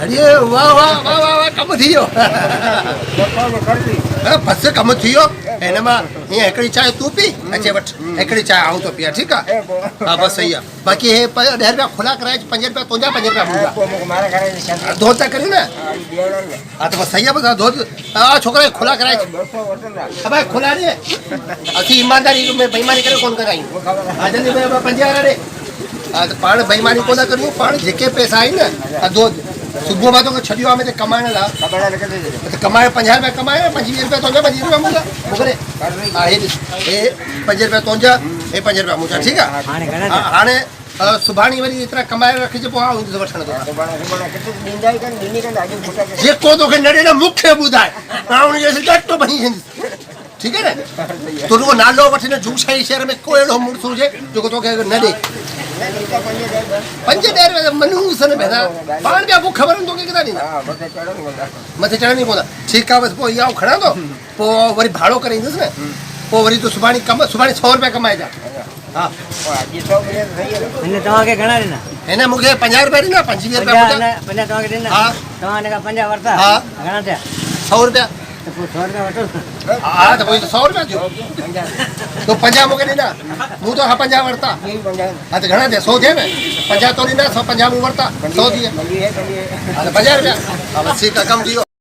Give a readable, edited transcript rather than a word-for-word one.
अरे वाह वाह वाह वाह वाह कम थी वियो बस कम थी वियो हिन मां हीअं हिकिड़ी चांहि तूं पी अचे वठि हिकिड़ी चांहि आऊं थो पिया ठीकु आहे हा बसि सही आहे बाक़ी हे 10 रुपया खुला कराए 5 रुपया तुंहिंजा 5 रुपया मुंहिंजा धोत था करियूं न हा त बसि सही आहे बसि धोत हा छोकिरा खुला कराए हा भाई खुला ॾे असीं ईमानदारी में बेईमानी करे कोन कंदा आहियूं हा जल्दी 5 वारा ॾे हा त पाण बेईमानी कोन करियूं पाण जेके पैसा आहिनि न धो सुबुह मां तोखे छॾियो आहे हिते कमाइण लाइ त कमाए 50 रुपया कमाए 25 रुपया तुंहिंजा 25 रुपया मुंहिंजा मोकिले हा हे 5 रुपया तुंहिंजा हे 5 रुपया मुंहिंजा ठीकु आहे हाणे सुभाणे वरी एतिरा कमाए रखिजे पोइ आऊं वठण थो जेको तोखे न ॾे न मूंखे ॿुधाए मां हुनजे ॾाढो भञी छॾींदुसि ठीकु आहे न तूं रुगो नालो वठी न जूशाई शहर में को अहिड़ो मुड़ुसु हुजे जेको तोखे न ॾे 5 रुपया मनूस न भेदा पाण ॿिया पोइ ख़बर न तोखे किथां ॾींदा मथे चढ़ण ई पवंदा ठीकु आहे बसि पोइ इहा खणा थो पोइ वरी भाड़ो करे ईंदुसि न पोइ वरी तूं सुभाणे 100 रुपया कमाइजा हा तव्हांखे घणा ॾिना हिन मूंखे 50 रुपया ॾिना 25 रुपया 50 तव्हांखे ॾिना हा तव्हां हिन खां 50 वरिता हा घणा थिया 100 रुपया त पोइ 100 रुपया वठो हा त पोइ 100 रुपया थियो तो 50 मूंखे ॾिना मूं तो 50 वरिता हा त घणा थिया 100 थिया न 50 तो ॾिना 150 मूं वरिता 100 थी विया हा त 50 रुपया हा बसि ठीकु आहे कमु थी वियो